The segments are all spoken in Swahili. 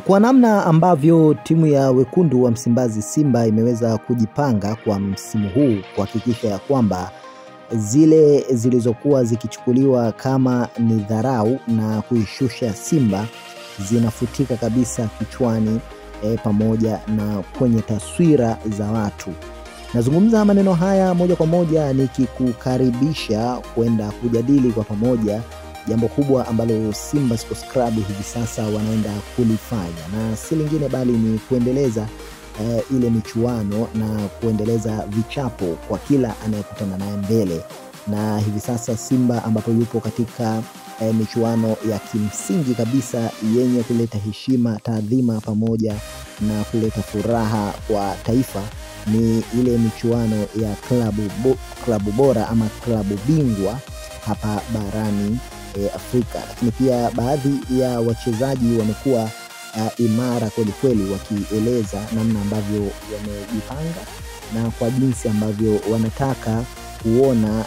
Kwa namna ambavyo timu ya wekundu wa Msimbazi Simba imeweza kujipanga kwa msimu huu kuhakikisha ya kwamba zile zilizokuwa zikichukuliwa kama ni dharau na kuishusha Simba zinafutika kabisa kichwani pamoja na kwenye taswira za watu. Nazungumza maneno haya moja kwa moja nikikukaribisha kwenda kujadili kwa pamoja jambo kubwa ambalo Simba Sports Club hivi sasa wanaenda kulifanya, na si lingine bali ni kuendeleza ile michuano na kuendeleza vichapo kwa kila anayekutana naye mbele. Na hivi sasa Simba ambapo yupo katika michuano ya kimsingi kabisa yenye kuleta heshima, taadhima pamoja na kuleta furaha kwa taifa, ni ile michuano ya klabu bora ama klabu bingwa hapa barani Afrika. Lakini pia baadhi ya wachezaji wamekuwa imara kweli kweli, wakieleza namna ambavyo wamejipanga na kwa jinsi ambavyo wanataka kuona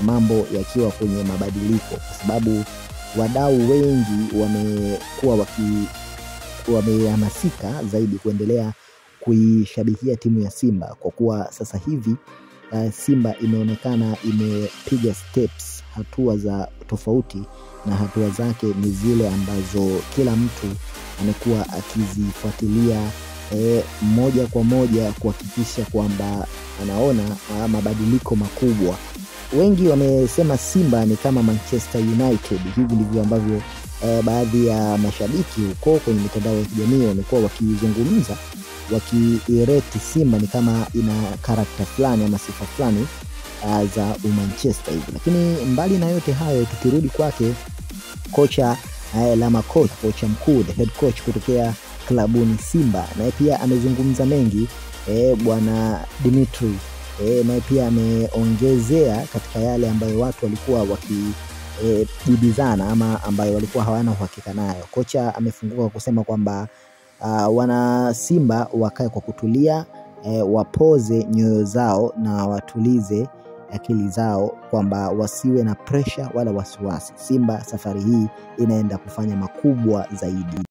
mambo yakiwa kwenye mabadiliko, kwa sababu wadau wengi wamekuwa wamehamasika zaidi kuendelea kuishabikia timu ya Simba, kwa kuwa sasa hivi Simba imeonekana imepiga steps, hatua za tofauti, na hatua zake ni zile ambazo kila mtu amekuwa akizifuatilia moja kwa moja kuhakikisha kwamba anaona mabadiliko makubwa. Wengi wamesema Simba ni kama Manchester United. Hivi ndivyo ambavyo baadhi ya mashabiki huko kwenye mitandao ya kijamii wamekuwa wakizungumza, wakireti Simba ni kama ina karakta fulani ama sifa fulani za Manchester hivi. Lakini mbali na yote hayo, tukirudi kwake kocha kocha mkuu, the head coach kutokea klabuni Simba, naye pia amezungumza mengi. Bwana Dimitri naye pia ameongezea katika yale ambayo watu walikuwa wakijibizana ama ambayo walikuwa hawana uhakika nayo. Kocha amefunguka kusema kwamba wana Simba wakae kwa kutulia, wapoze nyoyo zao na watulize akili zao, kwamba wasiwe na pressure wala wasiwasi. Simba safari hii inaenda kufanya makubwa zaidi.